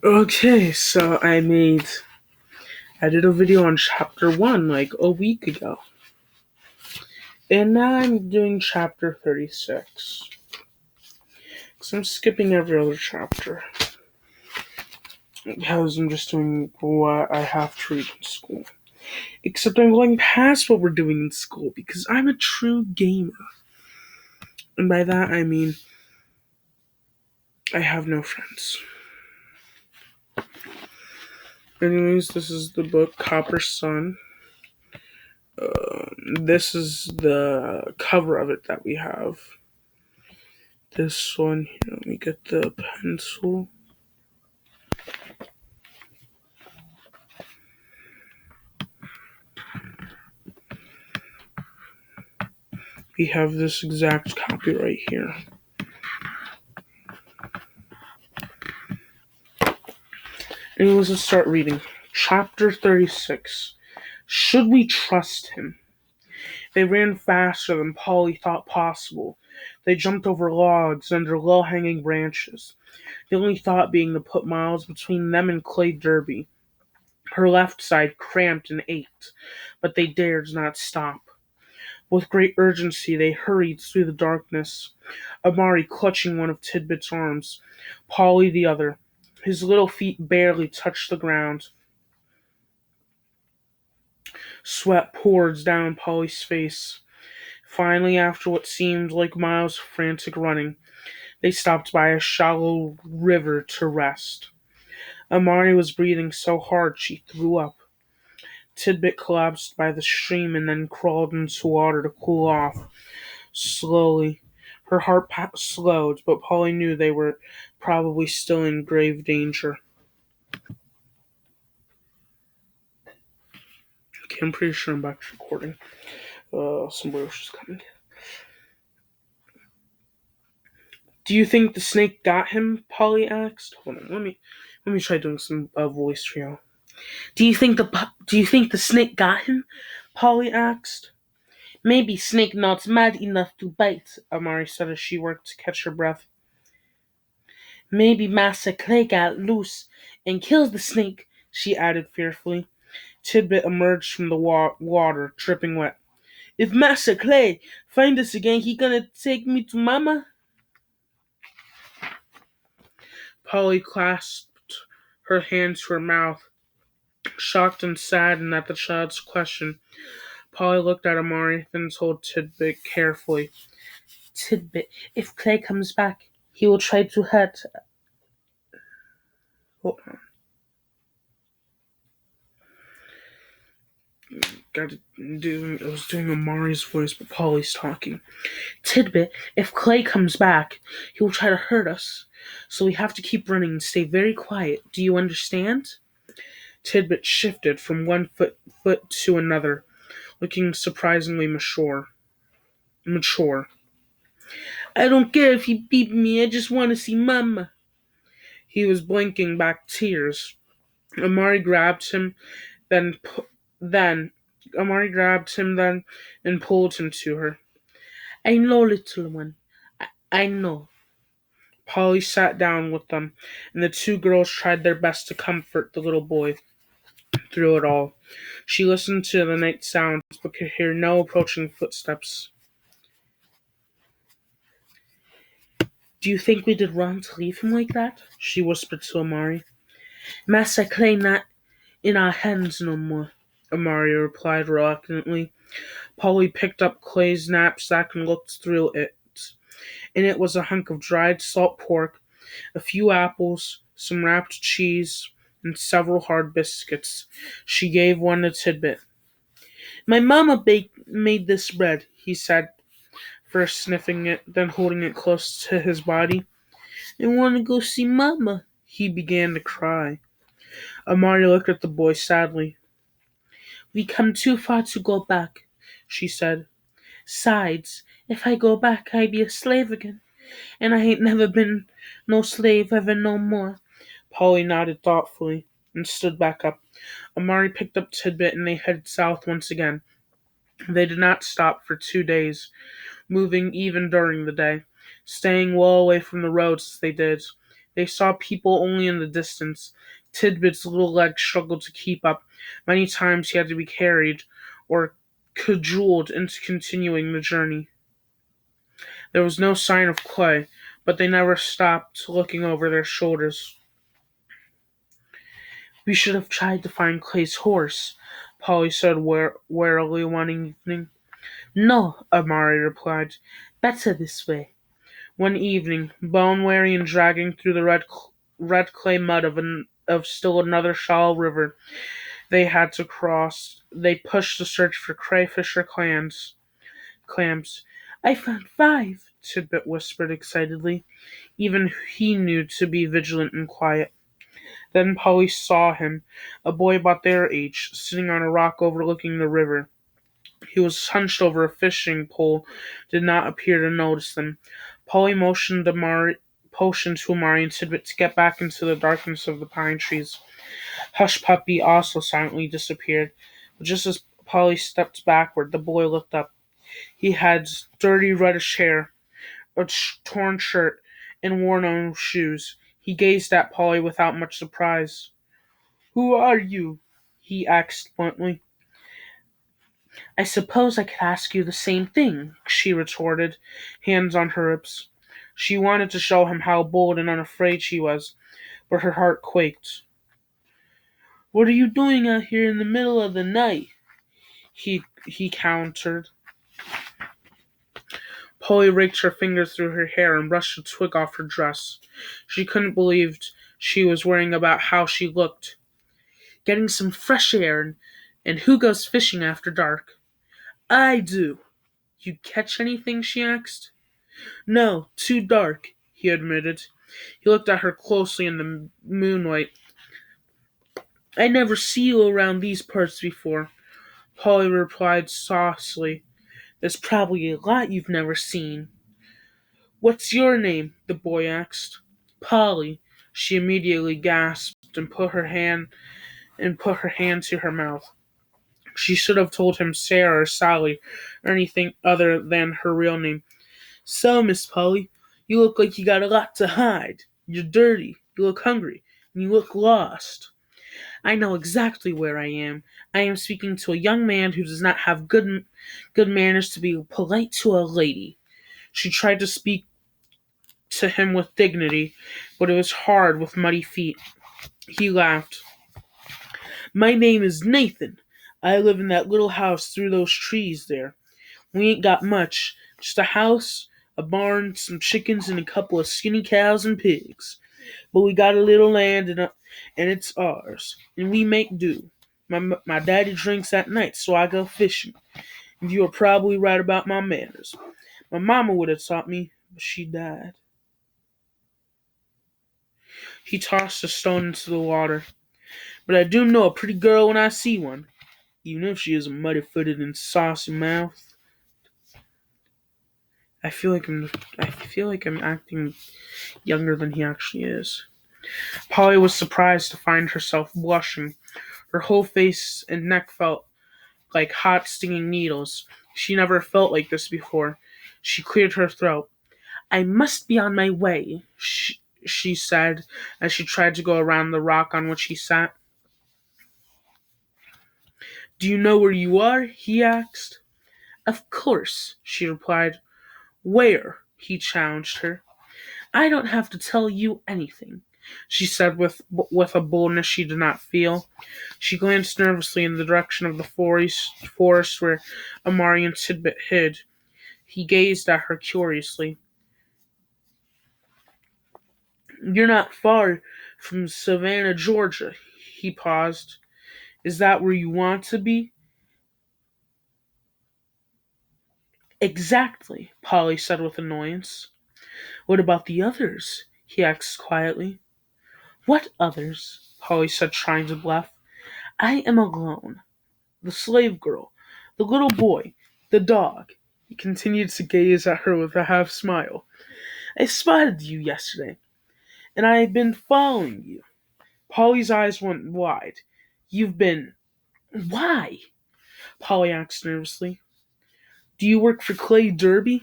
Okay, so I did a video on chapter 1 like a week ago. And now I'm doing chapter 36. So I'm skipping every other chapter. Because I'm just doing what I have to read in school. Except I'm going past what we're doing in school because I'm a true gamer. And by that I mean I have no friends. Anyways, this is the book Copper Sun. This is the cover of it that we have. This one here, let me get the pencil. We have this exact copy right here. Anyways, let's start reading. Chapter 36. Should we trust him? They ran faster than Polly thought possible. They jumped over logs under low-hanging branches, the only thought being to put miles between them and Clay Derby. Her left side cramped and ached, but they dared not stop. With great urgency they hurried through the darkness, Amari clutching one of Tidbit's arms, Polly the other. His little feet barely touched the ground. Sweat poured down Polly's face. Finally, after what seemed like miles of frantic running, they stopped by a shallow river to rest. Amari was breathing so hard she threw up. Tidbit collapsed by the stream and then crawled into water to cool off. Slowly, her heart slowed, but Polly knew they were probably still in grave danger. Okay, I'm pretty sure I'm back to recording. Somebody else is coming. Do you think the snake got him? Polly asked. Hold on, let me try doing some voice trio. Do you think the snake got him? Polly asked. Maybe snake not mad enough to bite, Amari said as she worked to catch her breath. Maybe Massa Clay got loose and killed the snake, she added fearfully. Tidbit emerged from the water, dripping wet. If Massa Clay find us again, he gonna take me to Mama? Polly clasped her hand to her mouth, shocked and saddened at the child's question. Polly looked at Amari, then told Tidbit carefully. Tidbit, if Clay comes back, he will try to hurt. Hold on. I was doing Amari's voice, but Polly's talking. Tidbit, if Clay comes back, he will try to hurt us. So we have to keep running and stay very quiet. Do you understand? Tidbit shifted from one foot to another, looking surprisingly mature. I don't care if he beat me, I just want to see Mama. He was blinking back tears. Amari grabbed him, then then then and pulled him to her. I know, little one. I know. Polly sat down with them, and the two girls tried their best to comfort the little boy through it all. She listened to the night sounds, but could hear no approaching footsteps. Do you think we did wrong to leave him like that? She whispered to Amari. Massa Clay not in our hands no more, Amari replied reluctantly. Polly picked up Clay's knapsack and looked through it. In it was a hunk of dried salt pork, a few apples, some wrapped cheese, and several hard biscuits. She gave one to Tidbit. My mama made this bread, he said, first sniffing it, then holding it close to his body. I want to go see Mama. He began to cry. Amari looked at the boy sadly. We come too far to go back, she said. Sides, if I go back, I be a slave again, and I ain't never been no slave ever no more. Polly nodded thoughtfully and stood back up. Amari picked up Tidbit and they headed south once again. They did not stop for 2 days, moving even during the day, staying well away from the roads as they did. They saw people only in the distance. Tidbit's little legs struggled to keep up. Many times he had to be carried or cajoled into continuing the journey. There was no sign of Clay, but they never stopped looking over their shoulders. "We should have tried to find Clay's horse," Polly said warily one evening. "No," Amari replied. "Better this way." One evening, bone weary and dragging through the red clay mud of still another shallow river they had to cross, they pushed to search for crayfish or clams. "I found 5," Tidbit whispered excitedly. Even he knew to be vigilant and quiet. Then Polly saw him, a boy about their age, sitting on a rock overlooking the river. He was hunched over a fishing pole, did not appear to notice them. Polly motioned to Amari and Tidbit to get back into the darkness of the pine trees. Hush Puppy also silently disappeared. But just as Polly stepped backward, the boy looked up. He had dirty reddish hair, a torn shirt, and worn-out shoes. He gazed at Polly without much surprise. "Who are you?" he asked bluntly. "I suppose I could ask you the same thing," she retorted, hands on her hips. She wanted to show him how bold and unafraid she was, but her heart quaked. "What are you doing out here in the middle of the night?" he countered. Polly raked her fingers through her hair and brushed a twig off her dress. She couldn't believe she was worrying about how she looked. "Getting some fresh air, and who goes fishing after dark?" "I do." "You catch anything?" she asked. "No, too dark," he admitted. He looked at her closely in the moonlight. "I never see you around these parts before," Polly replied saucily. "There's probably a lot you've never seen." "What's your name?" the boy asked. "Polly." She immediately gasped and put her hand to her mouth. She should have told him Sarah or Sally or anything other than her real name. "So, Miss Polly, you look like you got a lot to hide. You're dirty, you look hungry, and you look lost." "I know exactly where I am. I am speaking to a young man who does not have good manners to be polite to a lady." She tried to speak to him with dignity, but it was hard with muddy feet. He laughed. "My name is Nathan. I live in that little house through those trees there. We ain't got much, just a house, a barn, some chickens, and a couple of skinny cows and pigs. But we got a little land, and it's ours, and we make do. My daddy drinks at night, so I go fishing. And you are probably right about my manners. My mama would have taught me, but she died." He tossed a stone into the water. "But I do know a pretty girl when I see one, even if she is a muddy-footed and saucy mouth." I feel like I'm acting younger than he actually is. Polly was surprised to find herself blushing. Her whole face and neck felt like hot, stinging needles. She never felt like this before. She cleared her throat. "I must be on my way," she said as she tried to go around the rock on which he sat. "Do you know where you are?" he asked. "Of course," she replied. "Where?" he challenged her. "I don't have to tell you anything," she said with a boldness she did not feel. She glanced nervously in the direction of the forest where Amari and Tidbit hid. He gazed at her curiously. "You're not far from Savannah, Georgia." He paused. "Is that where you want to be?" "Exactly," Polly said with annoyance. "What about the others?" he asked quietly. "What others?" Polly said, trying to bluff. "I am alone. The slave girl, the little boy, the dog." He continued to gaze at her with a half smile. "I spotted you yesterday, and I have been following you." Polly's eyes went wide. "You've been... Why?" Polly asked nervously. "Do you work for Clay Derby?"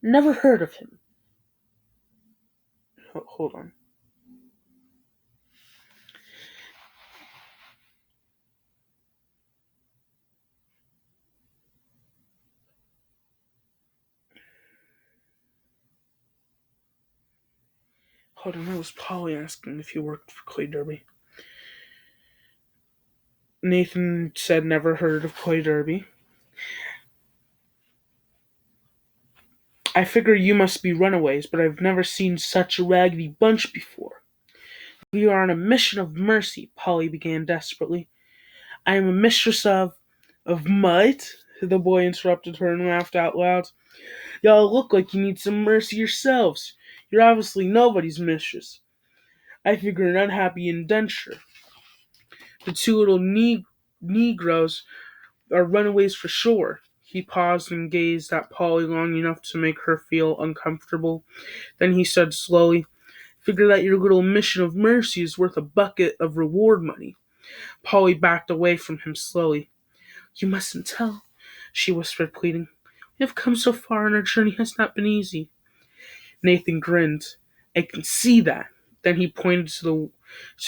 "Never heard of him." Hold on. Hold on, that was Polly asking if you worked for Clay Derby. Nathan said never heard of Clay Derby. I figure you must be runaways, but I've never seen such a raggedy bunch before. We are on a mission of mercy, Polly began desperately. I am a mistress of might, the boy interrupted her and laughed out loud. Y'all look like you need some mercy yourselves. You're obviously nobody's mistress. I figure an unhappy indenture. The two little Negroes are runaways for sure. He paused and gazed at Polly long enough to make her feel uncomfortable. Then he said slowly, Figure that your little mission of mercy is worth a bucket of reward money. Polly backed away from him slowly. You mustn't tell, she whispered, pleading. We have come so far and our journey has not been easy. Nathan grinned. I can see that. Then he pointed to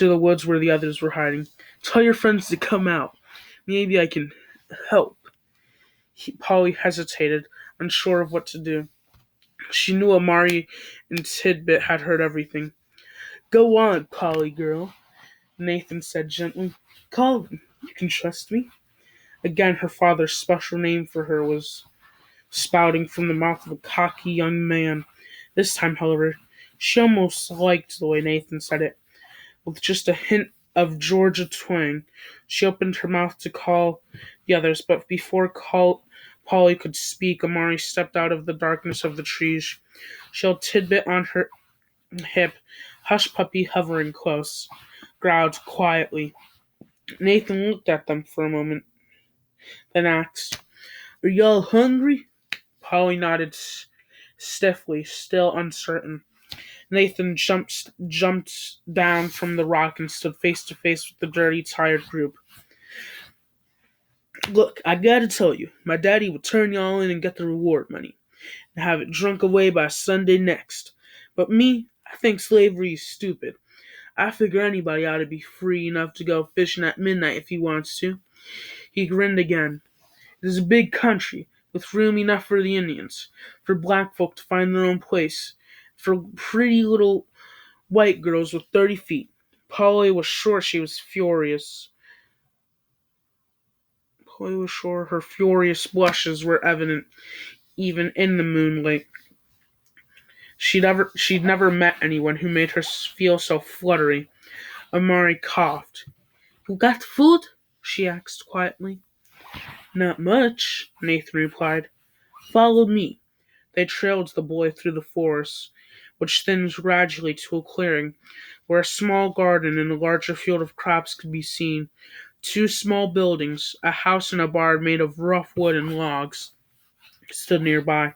the woods where the others were hiding. Tell your friends to come out. Maybe I can help. Polly hesitated, unsure of what to do. She knew Amari and Tidbit had heard everything. Go on, Polly girl, Nathan said gently. Call them. You can trust me. Again, her father's special name for her was spouting from the mouth of a cocky young man. This time, however, she almost liked the way Nathan said it. With just a hint of Georgia twang, she opened her mouth to call the others, but before Polly could speak, Amari stepped out of the darkness of the trees. She held Tidbit on her hip, Hush Puppy hovering close, growled quietly. Nathan looked at them for a moment, then asked, Are y'all hungry? Polly nodded stiffly, still uncertain. Nathan jumped down from the rock and stood face to face with the dirty, tired group. Look, I gotta tell you, my daddy would turn y'all in and get the reward money, and have it drunk away by Sunday next. But me, I think slavery is stupid. I figure anybody ought to be free enough to go fishing at midnight if he wants to. He grinned again. It is a big country, with room enough for the Indians, for black folk to find their own place, for pretty little white girls with 30 feet. Polly was sure she was furious. Polly was sure her furious blushes were evident even in the moonlight. She'd never met anyone who made her feel so fluttery. Amari coughed. You got food? She asked quietly. Not much, Nathan replied. Follow me. They trailed the boy through the forest, which thinned gradually to a clearing, where a small garden and a larger field of crops could be seen. Two small buildings, a house and a barn made of rough wood and logs, stood nearby.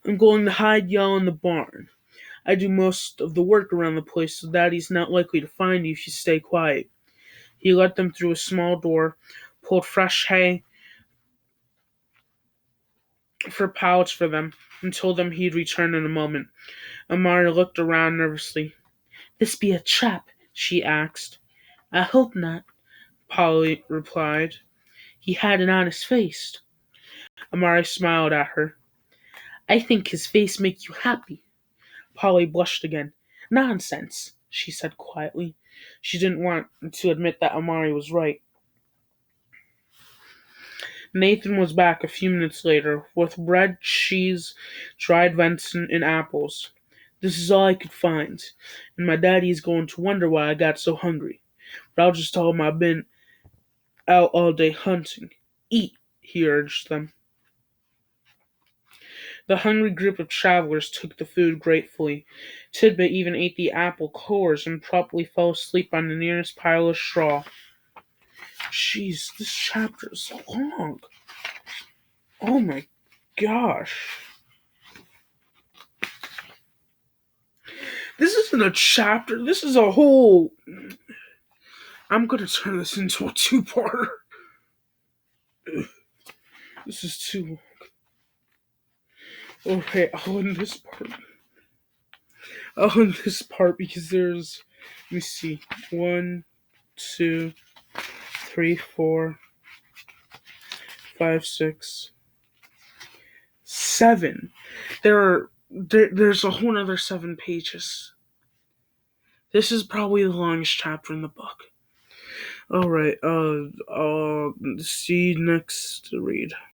I'm going to hide y'all in the barn. I do most of the work around the place, so Daddy's not likely to find you if you stay quiet. He led them through a small door, pulled fresh hay for pallets for them, and told them he'd return in a moment. Amari looked around nervously. This be a trap? She asked. I hope not, Polly replied. He had an honest face. Amari smiled at her. I think his face make you happy. Polly blushed again. Nonsense, she said quietly. She didn't want to admit that Amari was right. Nathan was back a few minutes later with bread, cheese, dried venison, and apples. This is all I could find, and my daddy's going to wonder why I got so hungry. But I'll just tell him I've been out all day hunting. Eat, he urged them. The hungry group of travelers took the food gratefully. Tidbit even ate the apple cores and promptly fell asleep on the nearest pile of straw. Jeez, this chapter is long. Oh my gosh. This isn't a chapter, this is a whole. I'm gonna turn this into a two-parter. This is too long. Okay, I'll end this part because there's, let me see, 1, 2, 3, 4, 5, 6, 7. There's a whole other 7 pages. This is probably the longest chapter in the book. Alright, see you next read.